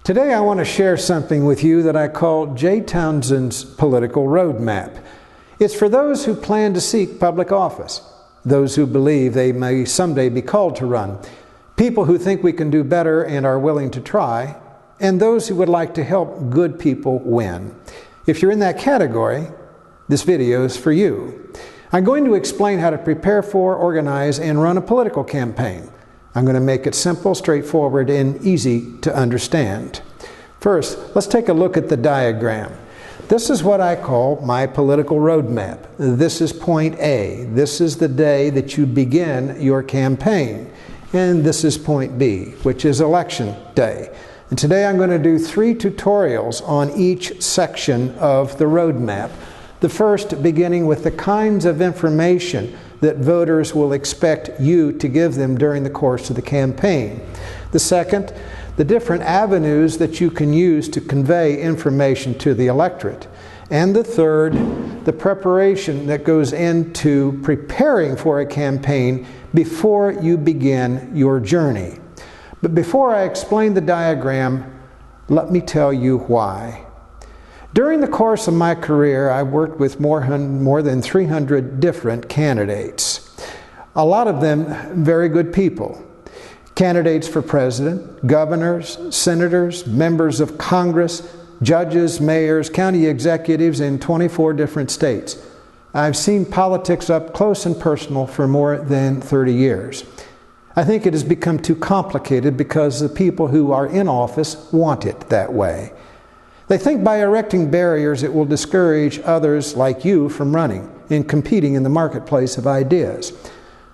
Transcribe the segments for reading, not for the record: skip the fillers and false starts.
Today I want to share something with you that I call Jay Townsend's political roadmap. It's for those who plan to seek public office, those who believe they may someday be called to run, people who think we can do better and are willing to try, and those who would like to help good people win. If you're in that category, this video is for you. I'm going to explain how to prepare for, organize, and run a political campaign. I'm going to make it simple, straightforward, and easy to understand. First, let's take a look at the diagram. This is what I call my political roadmap. This is point A. This is the day that you begin your campaign. And this is point B, which is election day. And today I'm going to do 3 tutorials on each section of the roadmap. The first beginning with the kinds of information that voters will expect you to give them during the course of the campaign. The second, the different avenues that you can use to convey information to the electorate. And the third, the preparation that goes into preparing for a campaign before you begin your journey. But before I explain the diagram, let me tell you why. During the course of my career, I worked with more than 300 different candidates. A lot of them very good people. Candidates for president, governors, senators, members of Congress, judges, mayors, county executives in 24 different states. I've seen politics up close and personal for more than 30 years. I think it has become too complicated because the people who are in office want it that way. They think by erecting barriers it will discourage others like you from running and competing in the marketplace of ideas.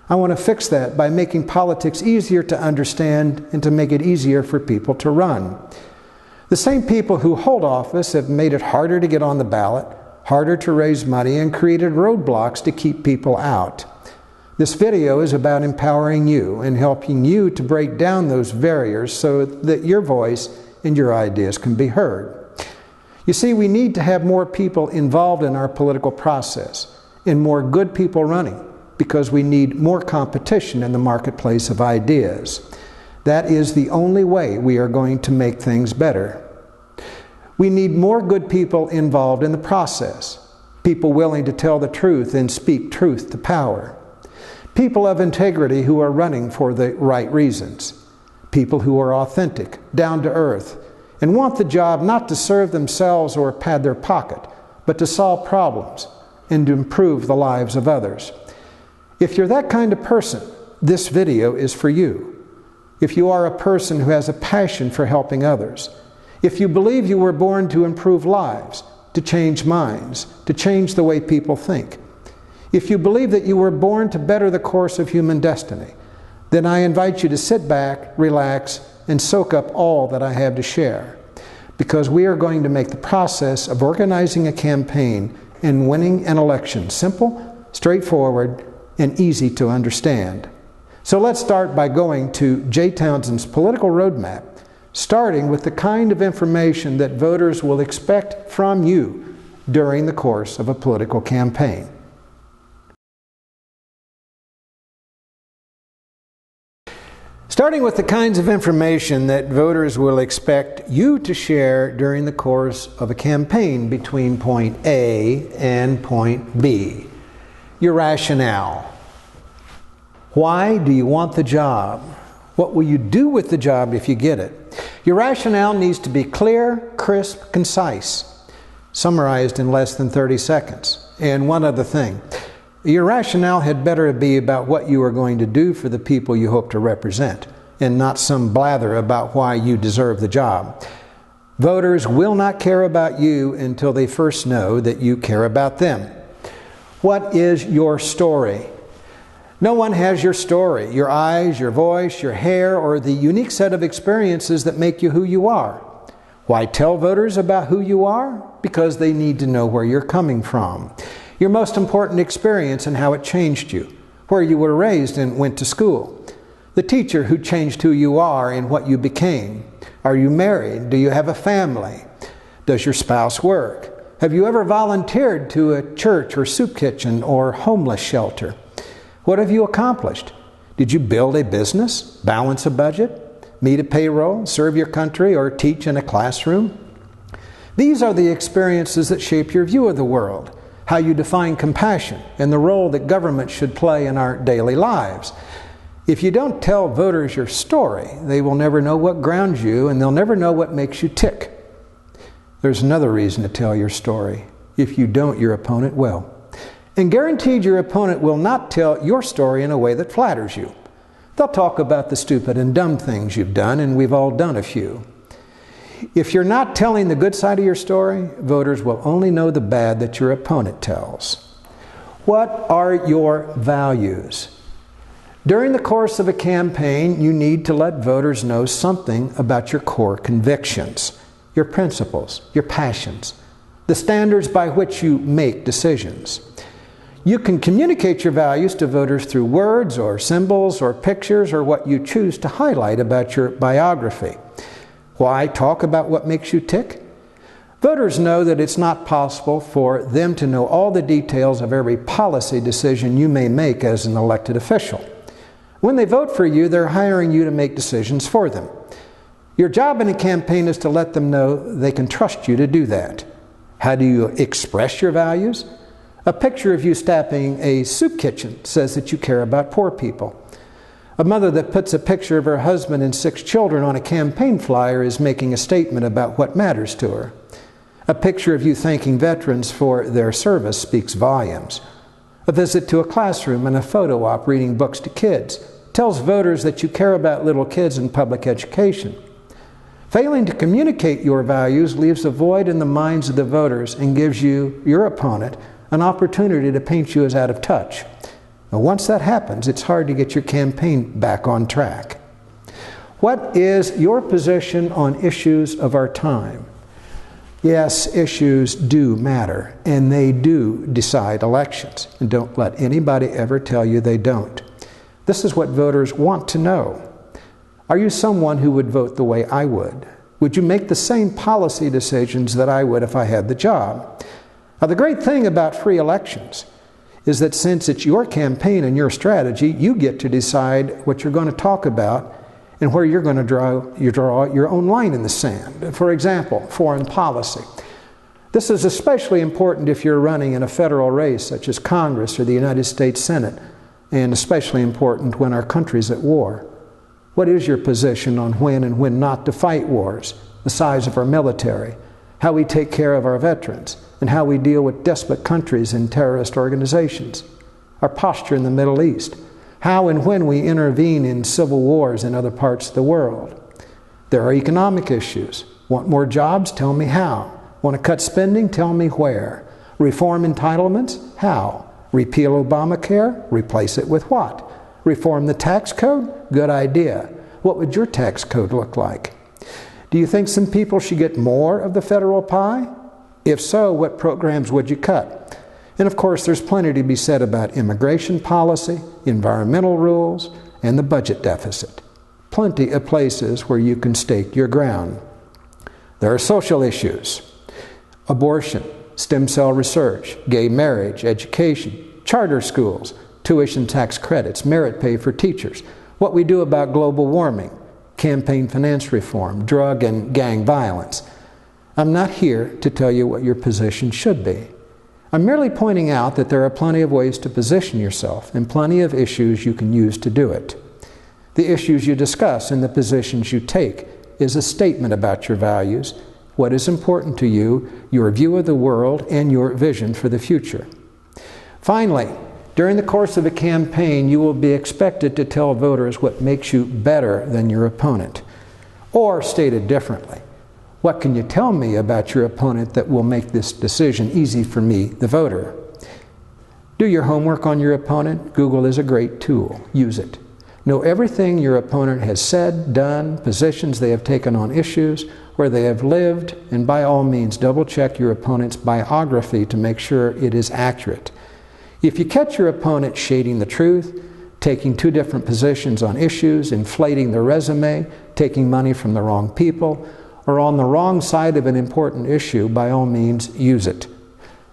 I want to fix that by making politics easier to understand and to make it easier for people to run. The same people who hold office have made it harder to get on the ballot, harder to raise money, and created roadblocks to keep people out. This video is about empowering you and helping you to break down those barriers so that your voice and your ideas can be heard. You see, we need to have more people involved in our political process and more good people running because we need more competition in the marketplace of ideas. That is the only way we are going to make things better. We need more good people involved in the process, people willing to tell the truth and speak truth to power, people of integrity who are running for the right reasons, people who are authentic, down to earth, and want the job not to serve themselves or pad their pocket, but to solve problems and to improve the lives of others. If you're that kind of person, this video is for you. If you are a person who has a passion for helping others, if you believe you were born to improve lives, to change minds, to change the way people think, if you believe that you were born to better the course of human destiny, then I invite you to sit back, relax, and soak up all that I have to share, because we are going to make the process of organizing a campaign and winning an election simple, straightforward, and easy to understand. So let's start by going to Jay Townsend's political roadmap, starting with the kind of information that voters will expect from you during the course of a political campaign. Starting with the kinds of information that voters will expect you to share during the course of a campaign between point A and point B. Your rationale. Why do you want the job? What will you do with the job if you get it? Your rationale needs to be clear, crisp, concise, summarized in less than 30 seconds. And one other thing. Your rationale had better be about what you are going to do for the people you hope to represent, and not some blather about why you deserve the job. Voters will not care about you until they first know that you care about them. What is your story? No one has your story, your eyes, your voice, your hair, or the unique set of experiences that make you who you are. Why tell voters about who you are? Because they need to know where you're coming from. Your most important experience and how it changed you, where you were raised and went to school, the teacher who changed who you are and what you became. Are you married? Do you have a family? Does your spouse work? Have you ever volunteered to a church or soup kitchen or homeless shelter? What have you accomplished? Did you build a business, balance a budget, meet a payroll, serve your country, or teach in a classroom. These are the experiences that shape your view of the world, how you define compassion, and the role that government should play in our daily lives. If you don't tell voters your story, they will never know what grounds you, and they'll never know what makes you tick. There's another reason to tell your story. If you don't, your opponent will. And guaranteed your opponent will not tell your story in a way that flatters you. They'll talk about the stupid and dumb things you've done, and we've all done a few. If you're not telling the good side of your story, voters will only know the bad that your opponent tells. What are your values? During the course of a campaign, you need to let voters know something about your core convictions, your principles, your passions, the standards by which you make decisions. You can communicate your values to voters through words or symbols or pictures or what you choose to highlight about your biography. Why talk about what makes you tick? Voters know that it's not possible for them to know all the details of every policy decision you may make as an elected official. When they vote for you, they're hiring you to make decisions for them. Your job in a campaign is to let them know they can trust you to do that. How do you express your values? A picture of you staffing a soup kitchen says that you care about poor people. A mother that puts a picture of her husband and 6 children on a campaign flyer is making a statement about what matters to her. A picture of you thanking veterans for their service speaks volumes. A visit to a classroom and a photo op reading books to kids tells voters that you care about little kids in public education. Failing to communicate your values leaves a void in the minds of the voters and gives you, your opponent, an opportunity to paint you as out of touch. But once that happens, it's hard to get your campaign back on track. What is your position on issues of our time? Yes, issues do matter, and they do decide elections. And don't let anybody ever tell you they don't. This is what voters want to know. Are you someone who would vote the way I would? Would you make the same policy decisions that I would if I had the job? Now, the great thing about free elections is that since it's your campaign and your strategy, you get to decide what you're going to talk about and where you're going to draw your own line in the sand. For example, foreign policy. This is especially important if you're running in a federal race such as Congress or the United States Senate, and especially important when our country's at war. What is your position on when and when not to fight wars, the size of our military, how we take care of our veterans, and how we deal with desperate countries and terrorist organizations, our posture in the Middle East, how and when we intervene in civil wars in other parts of the world. There are economic issues. Want more jobs? Tell me how. Want to cut spending? Tell me where. Reform entitlements? How? Repeal Obamacare? Replace it with what? Reform the tax code? Good idea. What would your tax code look like? Do you think some people should get more of the federal pie? If so, what programs would you cut? And of course, there's plenty to be said about immigration policy, environmental rules, and the budget deficit. Plenty of places where you can stake your ground. There are social issues: abortion, stem cell research, gay marriage, education, charter schools, tuition tax credits, merit pay for teachers, what we do about global warming, campaign finance reform, drug and gang violence. I'm not here to tell you what your position should be. I'm merely pointing out that there are plenty of ways to position yourself and plenty of issues you can use to do it. The issues you discuss and the positions you take is a statement about your values, what is important to you, your view of the world, and your vision for the future. Finally, during the course of a campaign, you will be expected to tell voters what makes you better than your opponent. Or, stated differently, what can you tell me about your opponent that will make this decision easy for me, the voter? Do your homework on your opponent. Google is a great tool. Use it. Know everything your opponent has said, done, positions they have taken on issues, where they have lived, and by all means double-check your opponent's biography to make sure it is accurate. If you catch your opponent shading the truth, taking 2 different positions on issues, inflating their resume, taking money from the wrong people, or on the wrong side of an important issue, by all means use it.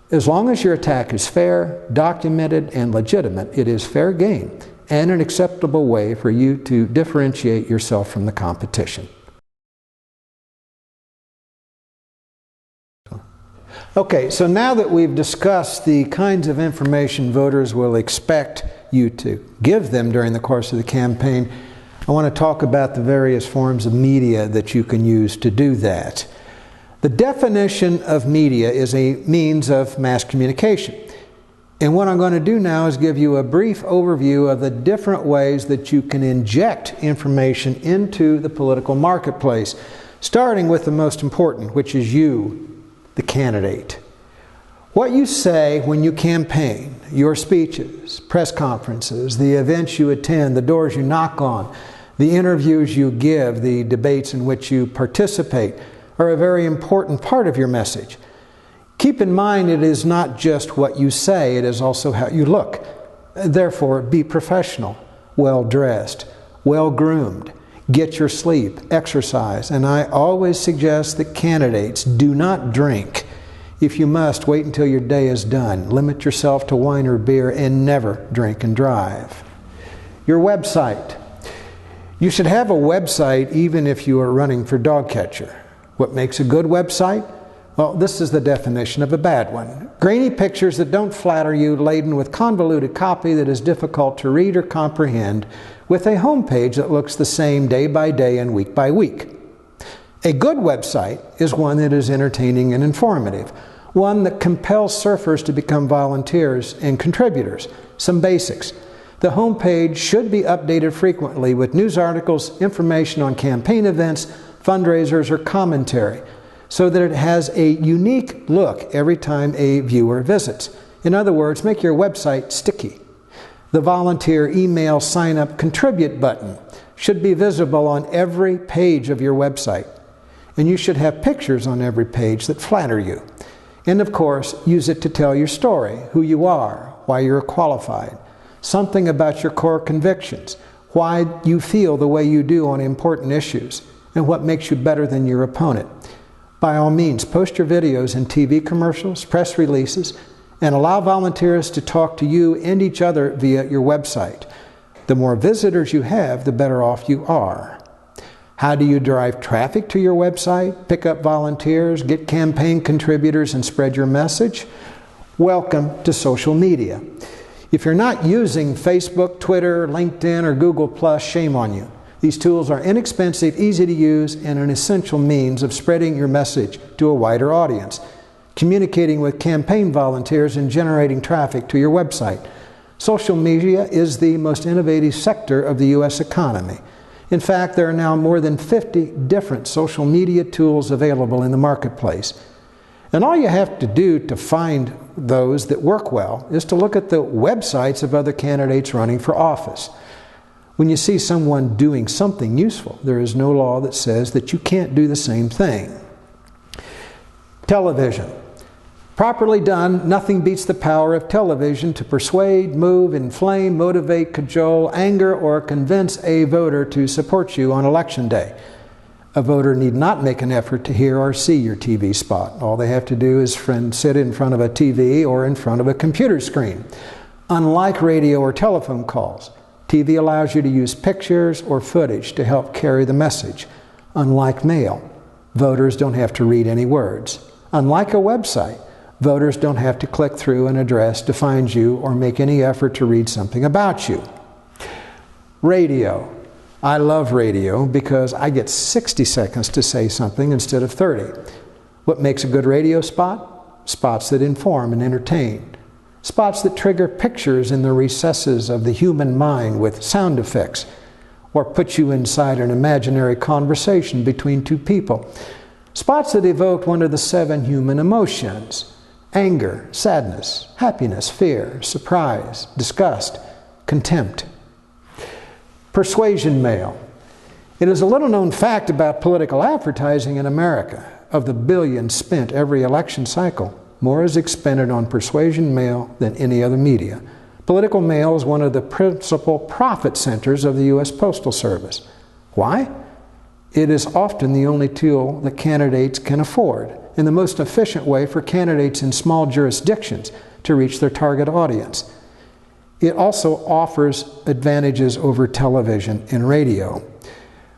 As long as your attack is fair, documented, and legitimate, it is fair game, and an acceptable way for you to differentiate yourself from the competition. Okay, so now that we've discussed the kinds of information voters will expect you to give them during the course of the campaign, I want to talk about the various forms of media that you can use to do that. The definition of media is a means of mass communication. And what I'm going to do now is give you a brief overview of the different ways that you can inject information into the political marketplace, starting with the most important, which is you, the candidate. What you say when you campaign, your speeches, press conferences, the events you attend, the doors you knock on, the interviews you give, the debates in which you participate, are a very important part of your message. Keep in mind, it is not just what you say, it is also how you look. Therefore, be professional, well-dressed, well-groomed. Get your sleep, exercise, and I always suggest that candidates do not drink. If you must, wait until your day is done. Limit yourself to wine or beer and never drink and drive. Your website. You should have a website even if you are running for dog catcher. What makes a good website? Well, this is the definition of a bad one. Grainy pictures that don't flatter you, laden with convoluted copy that is difficult to read or comprehend, with a homepage that looks the same day by day and week by week. A good website is one that is entertaining and informative, one that compels surfers to become volunteers and contributors. Some basics. The homepage should be updated frequently with news articles, information on campaign events, fundraisers, or commentary, so that it has a unique look every time a viewer visits. In other words, make your website sticky. The volunteer email sign-up contribute button should be visible on every page of your website. And you should have pictures on every page that flatter you. And of course, use it to tell your story, who you are, why you're qualified, something about your core convictions, why you feel the way you do on important issues, and what makes you better than your opponent. By all means, post your videos in TV commercials, press releases, and allow volunteers to talk to you and each other via your website. The more visitors you have, the better off you are. How do you drive traffic to your website, pick up volunteers, get campaign contributors, and spread your message? Welcome to social media. If you're not using Facebook, Twitter, LinkedIn, or Google+, shame on you. These tools are inexpensive, easy to use, and an essential means of spreading your message to a wider audience, communicating with campaign volunteers, and generating traffic to your website. Social media is the most innovative sector of the U.S. economy. In fact, there are now more than 50 different social media tools available in the marketplace. And all you have to do to find those that work well is to look at the websites of other candidates running for office. When you see someone doing something useful, there is no law that says that you can't do the same thing. Television. Properly done, nothing beats the power of television to persuade, move, inflame, motivate, cajole, anger, or convince a voter to support you on Election Day. A voter need not make an effort to hear or see your TV spot. All they have to do is sit in front of a TV or in front of a computer screen. Unlike radio or telephone calls, TV allows you to use pictures or footage to help carry the message. Unlike mail, voters don't have to read any words. Unlike a website, voters don't have to click through an address to find you or make any effort to read something about you. Radio. I love radio because I get 60 seconds to say something instead of 30. What makes a good radio spot? Spots that inform and entertain. Spots that trigger pictures in the recesses of the human mind with sound effects, or put you inside an imaginary conversation between two people. Spots that evoke one of the 7 human emotions: anger, sadness, happiness, fear, surprise, disgust, contempt. Persuasion mail. It is a little-known fact about political advertising in America. Of the billions spent every election cycle, more is expended on persuasion mail than any other media. Political mail is one of the principal profit centers of the U.S. Postal Service. Why? It is often the only tool that candidates can afford, and the most efficient way for candidates in small jurisdictions to reach their target audience. It also offers advantages over television and radio.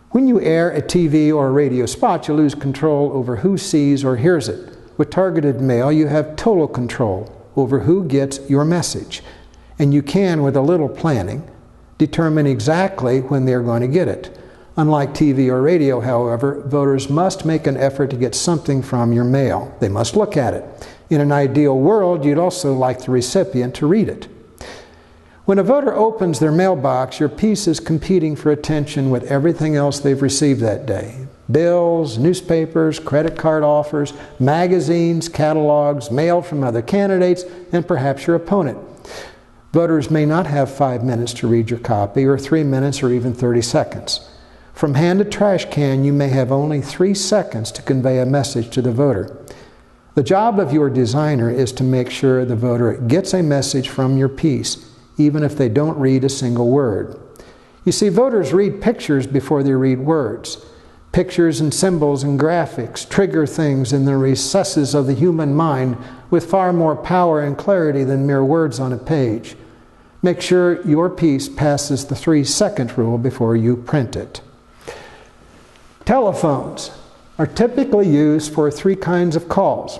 When you air a TV or a radio spot, you lose control over who sees or hears it. With targeted mail, you have total control over who gets your message. And you can, with a little planning, determine exactly when they're going to get it. Unlike TV or radio, however, voters must make an effort to get something from your mail. They must look at it. In an ideal world, you'd also like the recipient to read it. When a voter opens their mailbox, your piece is competing for attention with everything else they've received that day. Bills, newspapers, credit card offers, magazines, catalogs, mail from other candidates, and perhaps your opponent. Voters may not have 5 minutes to read your copy, or 3 minutes, or even 30 seconds. From hand to trash can, you may have only 3 seconds to convey a message to the voter. The job of your designer is to make sure the voter gets a message from your piece, even if they don't read a single word. You see, voters read pictures before they read words. Pictures and symbols and graphics trigger things in the recesses of the human mind with far more power and clarity than mere words on a page. Make sure your piece passes the 3-second rule before you print it. Telephones are typically used for 3 kinds of calls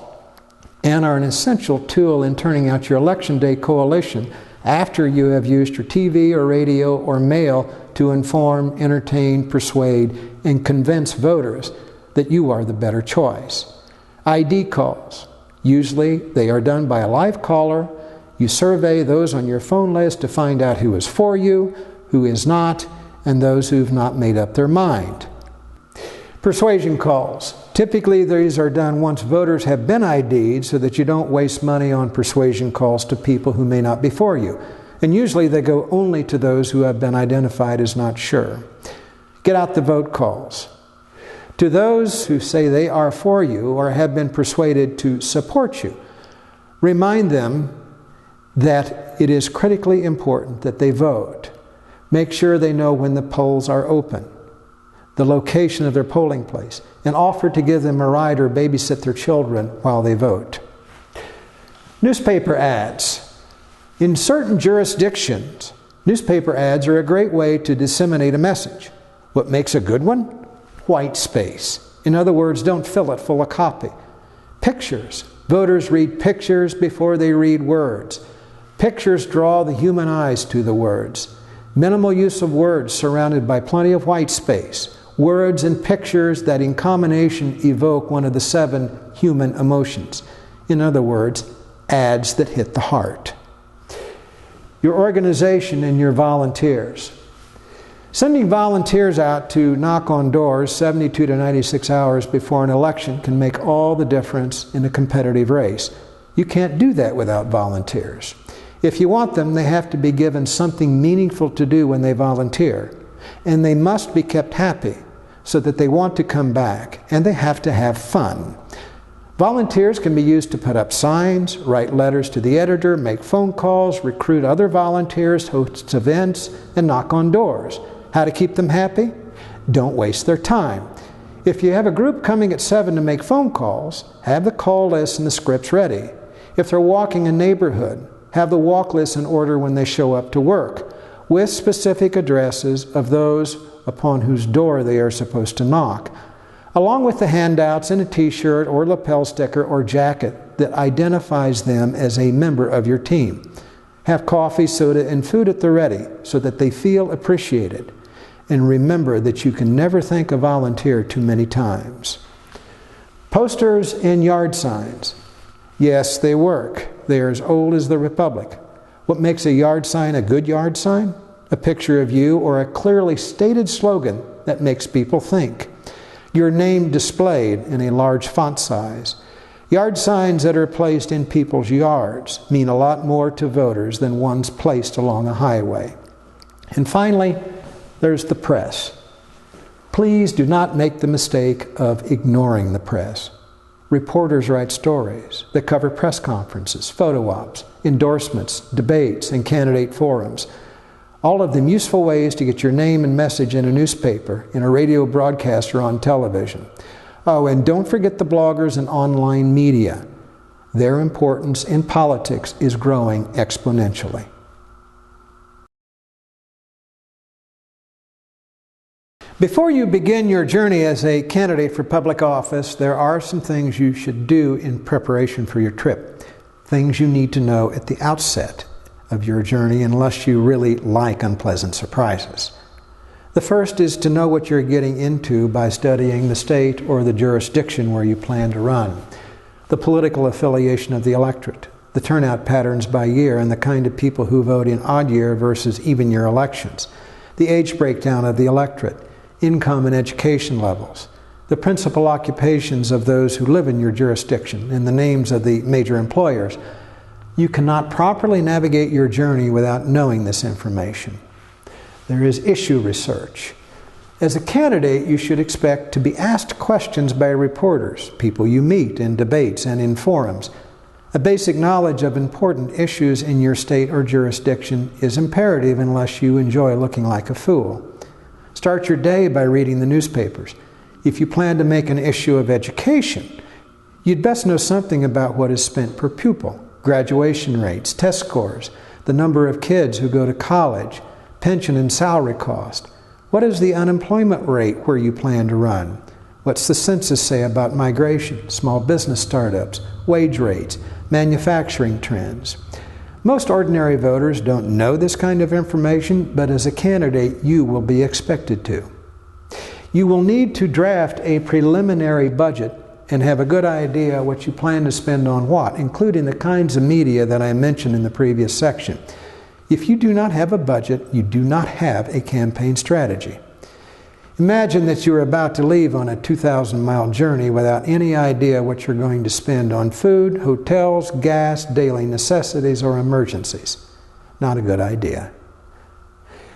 and are an essential tool in turning out your Election Day coalition after you have used your TV or radio or mail to inform, entertain, persuade, and convince voters that you are the better choice. ID calls. Usually they are done by a live caller. You survey those on your phone list to find out who is for you, who is not, and those who've not made up their mind. Persuasion calls. Typically these are done once voters have been ID'd so that you don't waste money on persuasion calls to people who may not be for you. And usually they go only to those who have been identified as not sure. Get out the vote calls. To those who say they are for you or have been persuaded to support you, remind them that it is critically important that they vote. Make sure they know when the polls are open, the location of their polling place, and offer to give them a ride or babysit their children while they vote. Newspaper ads. In certain jurisdictions, newspaper ads are a great way to disseminate a message. What makes a good one? White space. In other words, don't fill it full of copy. Pictures. Voters read pictures before they read words. Pictures draw the human eyes to the words. Minimal use of words surrounded by plenty of white space. Words and pictures that in combination evoke one of the 7 human emotions. In other words, ads that hit the heart. Your organization and your volunteers. Sending volunteers out to knock on doors 72 to 96 hours before an election can make all the difference in a competitive race. You can't do that without volunteers. If you want them, they have to be given something meaningful to do when they volunteer. And they must be kept happy so that they want to come back, and they have to have fun. Volunteers can be used to put up signs, write letters to the editor, make phone calls, recruit other volunteers, host events, and knock on doors. How to keep them happy? Don't waste their time. If you have a group coming at 7 to make phone calls, have the call list and the scripts ready. If they're walking a neighborhood, have the walk list in order when they show up to work, with specific addresses of those upon whose door they are supposed to knock, along with the handouts and a t-shirt or lapel sticker or jacket that identifies them as a member of your team. Have coffee, soda, and food at the ready so that they feel appreciated. And remember that you can never thank a volunteer too many times. Posters and yard signs. Yes, they work. They are as old as the Republic. What makes a yard sign a good yard sign? A picture of you or a clearly stated slogan that makes people think. Your name displayed in a large font size. Yard signs that are placed in people's yards mean a lot more to voters than ones placed along a highway. And finally, there's the press. Please do not make the mistake of ignoring the press. Reporters write stories that cover press conferences, photo ops, endorsements, debates, and candidate forums. All of them useful ways to get your name and message in a newspaper, in a radio broadcast, or on television. Oh, and don't forget the bloggers and online media. Their importance in politics is growing exponentially. Before you begin your journey as a candidate for public office, there are some things you should do in preparation for your trip. Things you need to know at the outset of your journey unless you really like unpleasant surprises. The first is to know what you're getting into by studying the state or the jurisdiction where you plan to run, the political affiliation of the electorate, the turnout patterns by year, and the kind of people who vote in odd year versus even year elections, the age breakdown of the electorate, income and education levels, the principal occupations of those who live in your jurisdiction, and the names of the major employers. You cannot properly navigate your journey without knowing this information. There is issue research. As a candidate, you should expect to be asked questions by reporters, people you meet in debates and in forums. A basic knowledge of important issues in your state or jurisdiction is imperative unless you enjoy looking like a fool. Start your day by reading the newspapers. If you plan to make an issue of education, you'd best know something about what is spent per pupil, graduation rates, test scores, the number of kids who go to college, pension and salary cost. What is the unemployment rate where you plan to run? What's the census say about migration, small business startups, wage rates, manufacturing trends? Most ordinary voters don't know this kind of information, but as a candidate, you will be expected to. You will need to draft a preliminary budget and have a good idea what you plan to spend on what, including the kinds of media that I mentioned in the previous section. If you do not have a budget, you do not have a campaign strategy. Imagine that you are about to leave on a 2,000-mile journey without any idea what you're going to spend on food, hotels, gas, daily necessities, or emergencies. Not a good idea.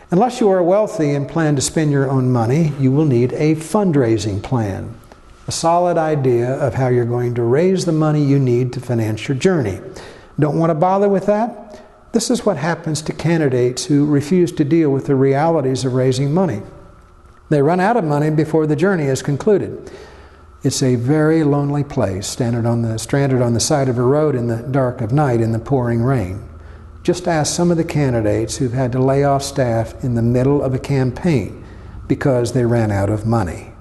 Unless you are wealthy and plan to spend your own money, you will need a fundraising plan, a solid idea of how you're going to raise the money you need to finance your journey. Don't want to bother with that? This is what happens to candidates who refuse to deal with the realities of raising money. They run out of money before the journey is concluded. It's a very lonely place, stranded on the side of a road in the dark of night in the pouring rain. Just ask some of the candidates who've had to lay off staff in the middle of a campaign because they ran out of money.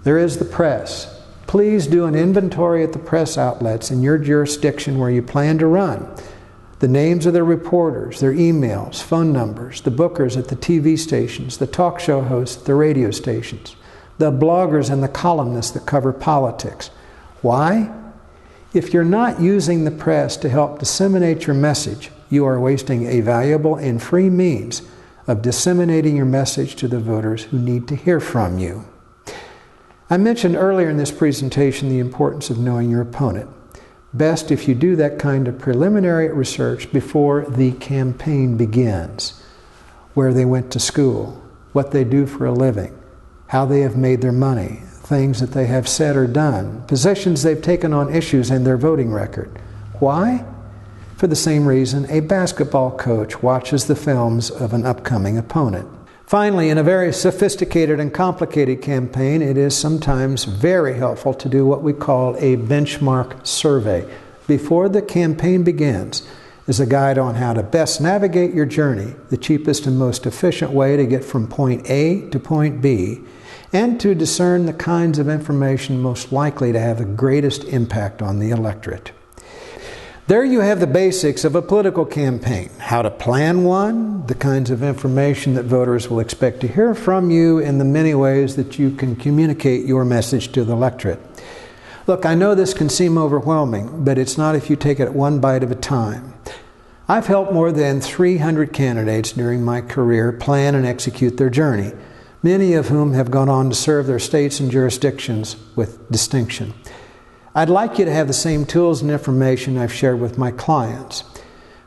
There is the press. Please do an inventory at the press outlets in your jurisdiction where you plan to run. The names of the reporters, their emails, phone numbers, the bookers at the TV stations, the talk show hosts at the radio stations, the bloggers and the columnists that cover politics. Why? If you're not using the press to help disseminate your message, you are wasting a valuable and free means of disseminating your message to the voters who need to hear from you. I mentioned earlier in this presentation the importance of knowing your opponent. Best if you do that kind of preliminary research before the campaign begins. Where they went to school, what they do for a living, how they have made their money, things that they have said or done, positions they've taken on issues and their voting record. Why? For the same reason a basketball coach watches the films of an upcoming opponent. Finally, in a very sophisticated and complicated campaign, it is sometimes very helpful to do what we call a benchmark survey. Before the campaign begins, is a guide on how to best navigate your journey, the cheapest and most efficient way to get from point A to point B, and to discern the kinds of information most likely to have the greatest impact on the electorate. There you have the basics of a political campaign, how to plan one, the kinds of information that voters will expect to hear from you, and the many ways that you can communicate your message to the electorate. Look, I know this can seem overwhelming, but it's not if you take it one bite at a time. I've helped more than 300 candidates during my career plan and execute their journey, many of whom have gone on to serve their states and jurisdictions with distinction. I'd like you to have the same tools and information I've shared with my clients.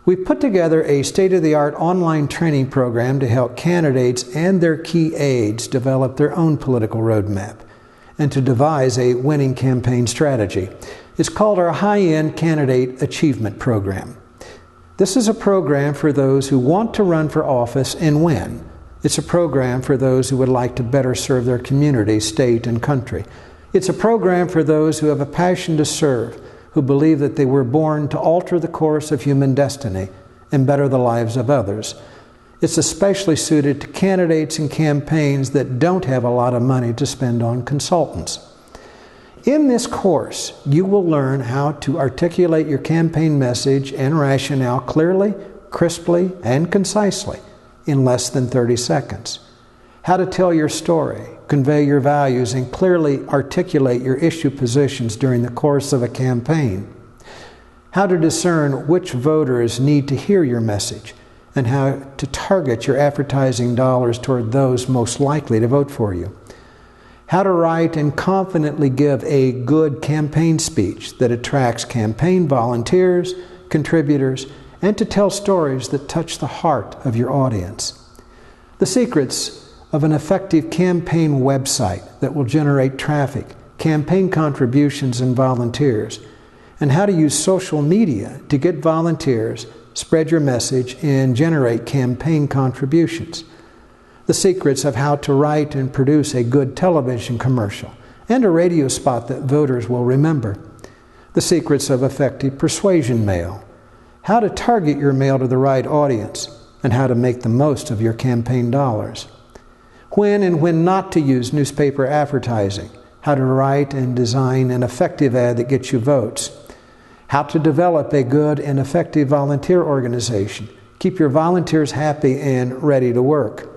We've put together a state-of-the-art online training program to help candidates and their key aides develop their own political roadmap and to devise a winning campaign strategy. It's called our High-End Candidate Achievement Program. This is a program for those who want to run for office and win. It's a program for those who would like to better serve their community, state, and country. It's a program for those who have a passion to serve, who believe that they were born to alter the course of human destiny and better the lives of others. It's especially suited to candidates and campaigns that don't have a lot of money to spend on consultants. In this course, you will learn how to articulate your campaign message and rationale clearly, crisply, and concisely in less than 30 seconds. How to tell your story, convey your values, and clearly articulate your issue positions during the course of a campaign. How to discern which voters need to hear your message, and how to target your advertising dollars toward those most likely to vote for you. How to write and confidently give a good campaign speech that attracts campaign volunteers, contributors, and to tell stories that touch the heart of your audience. The secrets of an effective campaign website that will generate traffic, campaign contributions, and volunteers, and how to use social media to get volunteers, spread your message, and generate campaign contributions. The secrets of how to write and produce a good television commercial and a radio spot that voters will remember. The secrets of effective persuasion mail. How to target your mail to the right audience and how to make the most of your campaign dollars. When and when not to use newspaper advertising. How to write and design an effective ad that gets you votes. How to develop a good and effective volunteer organization. Keep your volunteers happy and ready to work.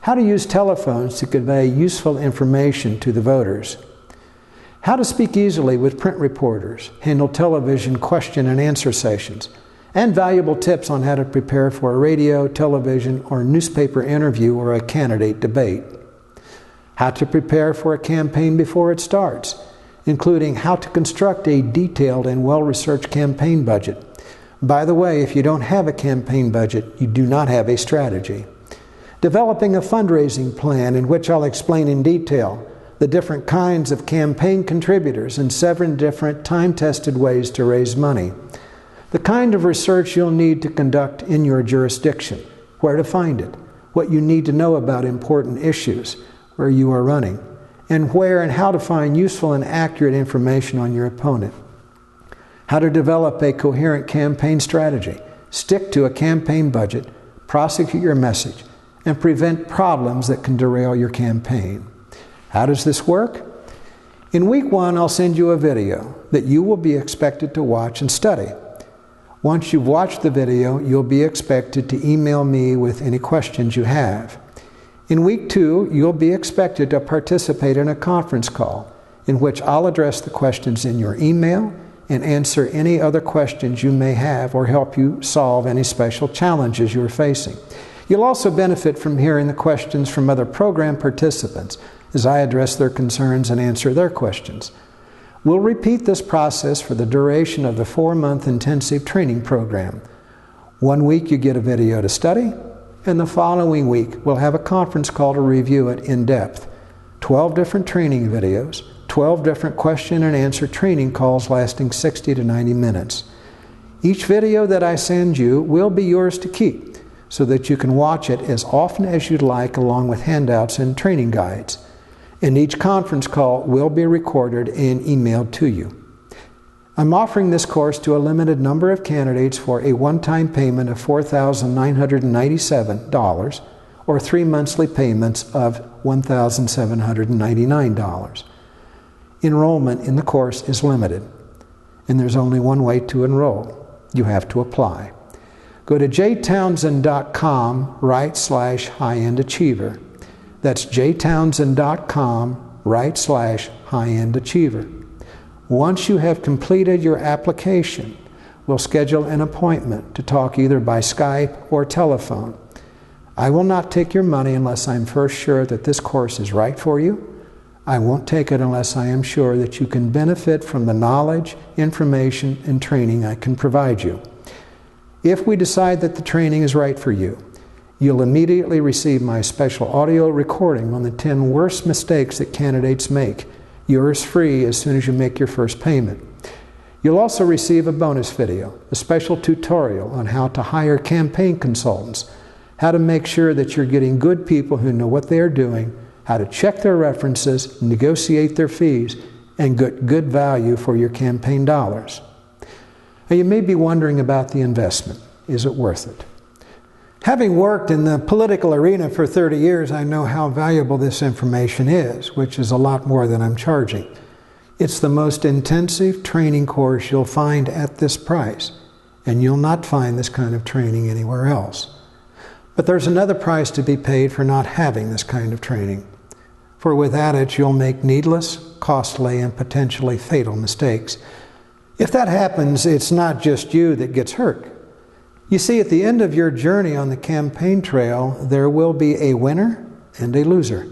How to use telephones to convey useful information to the voters. How to speak easily with print reporters, handle television question and answer sessions, and valuable tips on how to prepare for a radio, television, or newspaper interview or a candidate debate. How to prepare for a campaign before it starts, including how to construct a detailed and well-researched campaign budget. By the way, if you don't have a campaign budget, you do not have a strategy. Developing a fundraising plan in which I'll explain in detail the different kinds of campaign contributors and 7 different time-tested ways to raise money. The kind of research you'll need to conduct in your jurisdiction, where to find it, what you need to know about important issues where you are running, and where and how to find useful and accurate information on your opponent. How to develop a coherent campaign strategy, stick to a campaign budget, prosecute your message, and prevent problems that can derail your campaign. How does this work? In week 1, I'll send you a video that you will be expected to watch and study. Once you've watched the video, you'll be expected to email me with any questions you have. In week 2, you'll be expected to participate in a conference call in which I'll address the questions in your email and answer any other questions you may have or help you solve any special challenges you're facing. You'll also benefit from hearing the questions from other program participants as I address their concerns and answer their questions. We'll repeat this process for the duration of the 4-month intensive training program. 1 week you get a video to study, and the following week we'll have a conference call to review it in depth. 12 different training videos, 12 different question and answer training calls lasting 60 to 90 minutes. Each video that I send you will be yours to keep, so that you can watch it as often as you'd like along with handouts and training guides. And each conference call will be recorded and emailed to you. I'm offering this course to a limited number of candidates for a one-time payment of $4,997 or 3 monthly payments of $1,799. Enrollment in the course is limited, and there's only one way to enroll. You have to apply. Go to jtownsend.com/high-end-achiever. That's jtownsend.com/high-end-achiever. Once you have completed your application, we'll schedule an appointment to talk either by Skype or telephone. I will not take your money unless I'm first sure that this course is right for you. I won't take it unless I am sure that you can benefit from the knowledge, information, and training I can provide you. If we decide that the training is right for you, you'll immediately receive my special audio recording on the 10 worst mistakes that candidates make, yours free as soon as you make your first payment. You'll also receive a bonus video, a special tutorial on how to hire campaign consultants, how to make sure that you're getting good people who know what they are doing, how to check their references, negotiate their fees, and get good value for your campaign dollars. Now, you may be wondering about the investment. Is it worth it? Having worked in the political arena for 30 years, I know how valuable this information is, which is a lot more than I'm charging. It's the most intensive training course you'll find at this price, and you'll not find this kind of training anywhere else. But there's another price to be paid for not having this kind of training. For without it, you'll make needless, costly, and potentially fatal mistakes. If that happens, it's not just you that gets hurt. You see, at the end of your journey on the campaign trail, there will be a winner and a loser.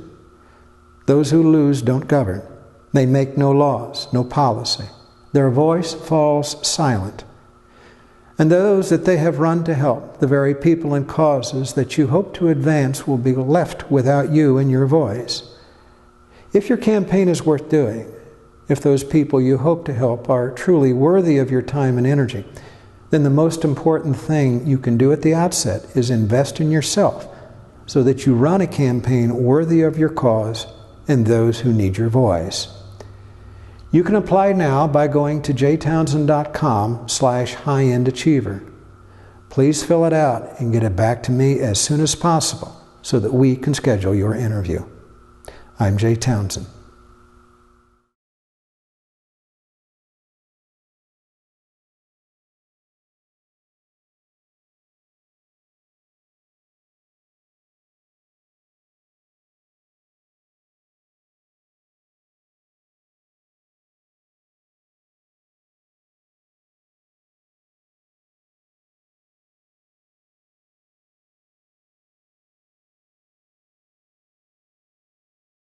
Those who lose don't govern. They make no laws, no policy. Their voice falls silent. And those that they have run to help, the very people and causes that you hope to advance, will be left without you and your voice. If your campaign is worth doing, if those people you hope to help are truly worthy of your time and energy, then the most important thing you can do at the outset is invest in yourself so that you run a campaign worthy of your cause and those who need your voice. You can apply now by going to jtownsend.com/high-end-achiever. Please fill it out and get it back to me as soon as possible so that we can schedule your interview. I'm Jay Townsend.